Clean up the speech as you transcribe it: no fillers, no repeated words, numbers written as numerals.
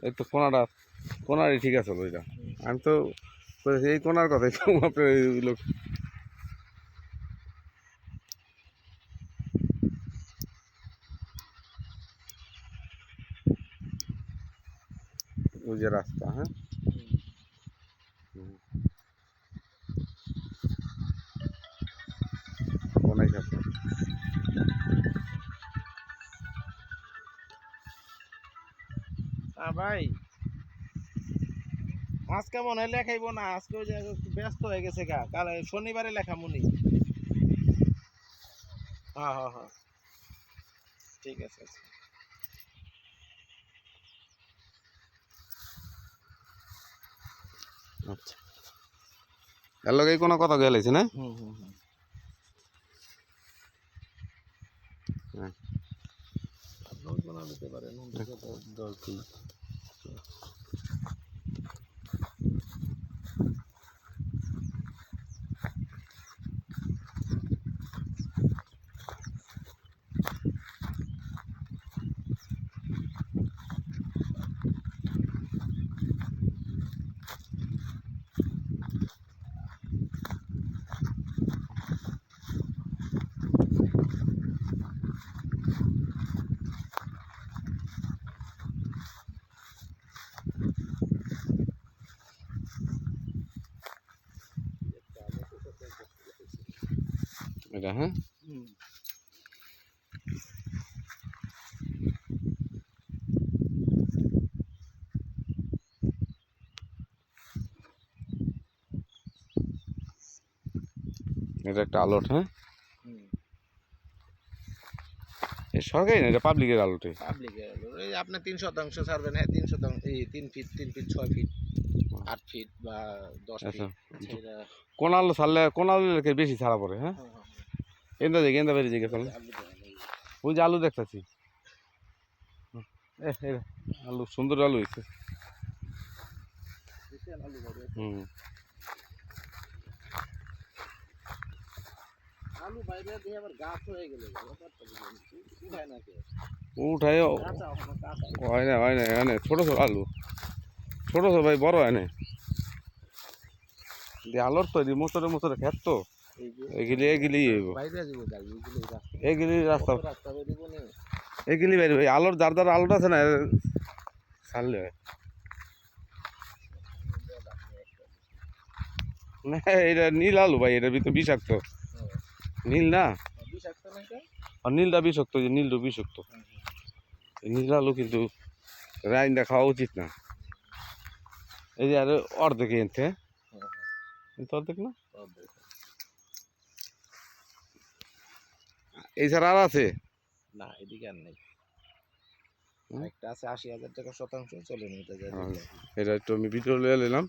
এই তো কোনারই ঠিক আছে ওইটা। আমি তো এই কোনার কথাই তো আপনার এই লোক ওই যে রাস্তা। হ্যাঁ, কোনায় থাকবে। ভাই আজকে মনে হয় লেখাইব না, আজকে ওই যে একটু ব্যস্ত হয়ে গেছে গা, কাল শনিবারে লেখা মনি। হ্যাঁ হ্যাঁ হ্যাঁ, ঠিক আছে। আচ্ছা, এর লগে কোনো কথা গেলেছে না? হুম হুম হুম, হ্যাঁ, আপনিও বানা দিতে পারেন 10 দিন। এটা হ্যাঁ, হুম, এটা একটা আলোট। হ্যাঁ, হুম, এই সরকারি না, এটা পাবলিকের আলোটে। পাবলিকের এই আপনি 3% ছাড়বেন, হ্যাঁ 3%, এই 3 ফিট 3 ফিট 6 ফিট 8 ফিট বা 10 ফিট। আচ্ছা, আচ্ছা এটা কোন আলো ছাড়লে কোন আলো রেখে বেশি ছাড়া পড়ে? হ্যাঁ, হ্যাঁ হ্যাঁ গেন্দা বেরিয়ে জিজ্ঞেস হ্যাঁ, করলেন। আলু দেন এই ওই যে আলু দেখতেছি, আলু সুন্দর আলু হয়েছে। দেখছেন আলু বাইরে আছে। হুম, আলু বাইরে দিয়ে আবার গাছ হয়ে গেল, ব্যাপারটা বুঝলেন? উঠায় না কে? উঠাই কাঁচা এখনো কাঁচা। হয় না এনে ছোট ছোট আলু, ছোট ছোট ভাই, বড় হয় না। দিয়ে আলোর তো মোচরে মোচরে খেত তো, এই যে এগুলি বাইরে যাবো গাই এইগুলো রাস্তা, এগুলি রাস্তা, কত রাস্তা বেরিয়ে বনে। এগুলি বাইরে আলোর যার আলোটা আছে না ছাড়লে হয় না। এটা নীল আলু ভাই, এটার ভিতরে বিষাক্ত। নীল না, বিষাক্ত না এটা? আর নীলটা বিষাক্ত, যে নীলটা বিষাক্ত। এই নীল আলু কিন্তু রাইন্দা খাওয়া উচিত না। এই যে আর অর্ধেক এনতে, কিন্তু অর্ধেক না, এই ছাড়া আর আছে? না এদিকে আর নেই, একটা আছে 80,000 টাকা শতাংশ, চলে নিতে যায়। এটা একটু আমি ভিডিও লিয়ে নিলাম।